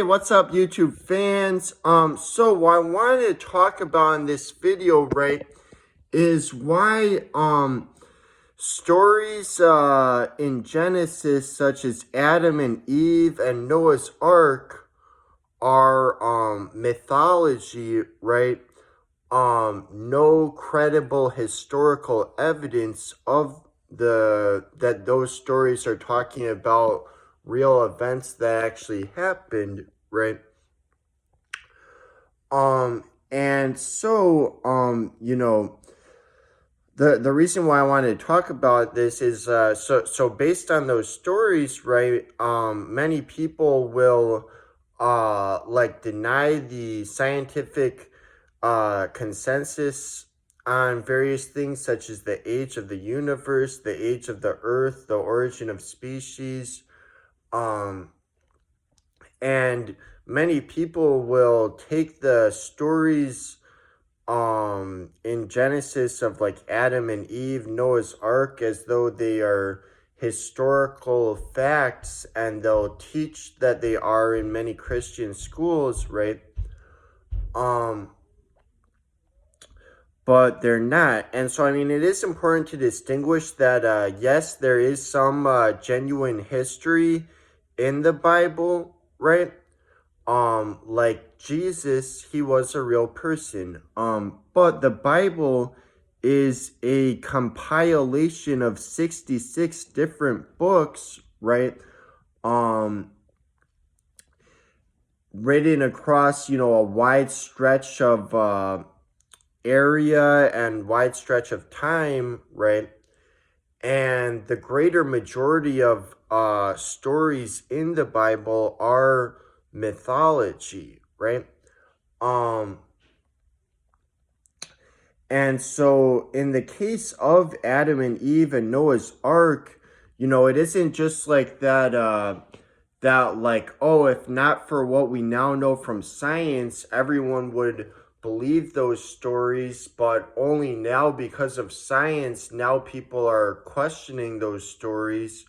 Hey, what's up, YouTube fans? So what I wanted to talk about in this video, right, is why stories in Genesis such as Adam and Eve and Noah's Ark are mythology, right? No credible historical evidence of that those stories are talking about real events that actually happened, right? And so, the reason why I wanted to talk about this is, so based on those stories, right, many people will, like deny the scientific, consensus on various things such as the age of the universe, the age of the earth, the origin of species, um, and many people will take the stories in Genesis of like Adam and Eve, Noah's Ark, as though they are historical facts, and they'll teach that they are in many Christian schools, right? But they're not. And so, I mean, it is important to distinguish that, yes, there is some genuine history in the Bible, right? Like Jesus, he was a real person. But the Bible is a compilation of 66 different books, right? Um, Written across, a wide stretch of area and wide stretch of time, right? And the greater majority of stories in the Bible are mythology, right? And so in the case of Adam and Eve and Noah's Ark, it isn't just like that like, oh, if not for what we now know from science, everyone would believe those stories, but only now because of science, now people are questioning those stories.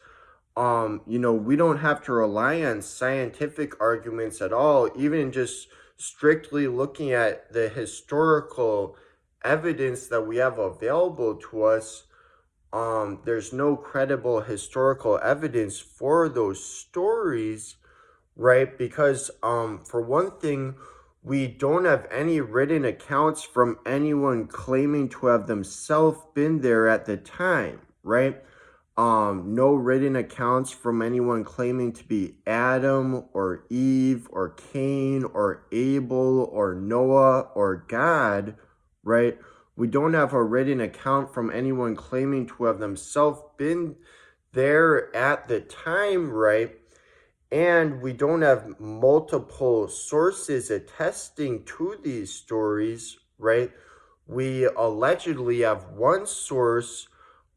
We don't have to rely on scientific arguments at all, even just strictly looking at the historical evidence that we have available to us. There's no credible historical evidence for those stories, right? Because for one thing, we don't have any written accounts from anyone claiming to have themselves been there at the time, right? No written accounts from anyone claiming to be Adam or Eve or Cain or Abel or Noah or God, right? We don't have a written account from anyone claiming to have themselves been there at the time, right? And we don't have multiple sources attesting to these stories, right? We allegedly have one source,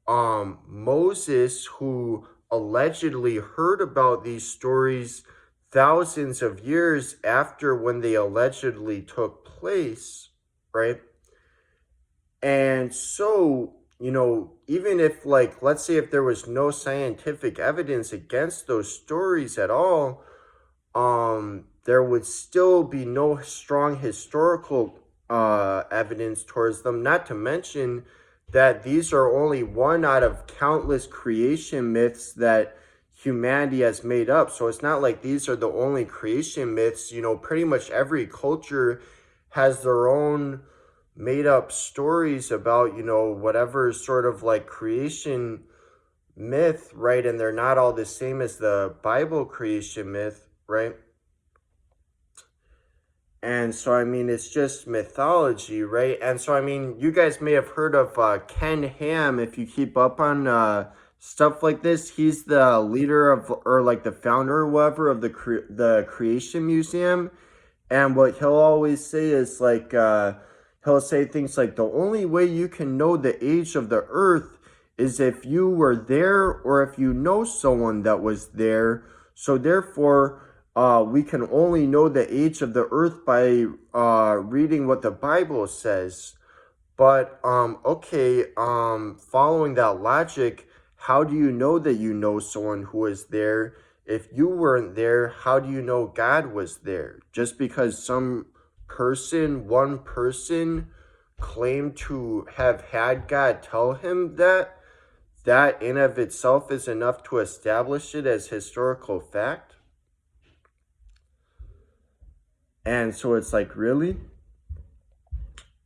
Moses, who allegedly heard about these stories thousands of years after when they allegedly took place, right? And so, even if, like, let's say if there was no scientific evidence against those stories at all, there would still be no strong historical evidence towards them, not to mention that these are only one out of countless creation myths that humanity has made up. So it's not like these are the only creation myths. Pretty much every culture has their own made up stories about, whatever sort of like creation myth, right? And they're not all the same as the Bible creation myth, right? And so, I mean, it's just mythology, right? And so, I mean, you guys may have heard of Ken Ham if you keep up on stuff like this. He's the leader of, or like the founder or whatever of the Creation Museum. And what he'll always say is like, he'll say things like, the only way you can know the age of the earth is if you were there or if you know someone that was there. So therefore, we can only know the age of the earth by reading what the Bible says. But, okay, following that logic, how do you know that you know someone who is there If you weren't there, how do you know God was there? Just because one person, claimed to have had God tell him that, that in of itself is enough to establish it as historical fact? And so it's like, really?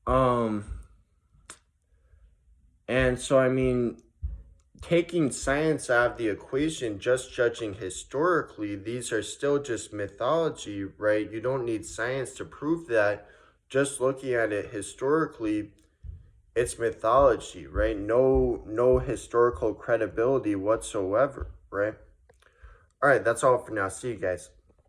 Um, and so I mean, taking science out of the equation, just judging historically, these are still just mythology, right? You don't need science to prove that. Just looking at it historically, it's mythology, right? No historical credibility whatsoever, right? All right, that's all for now. See you guys.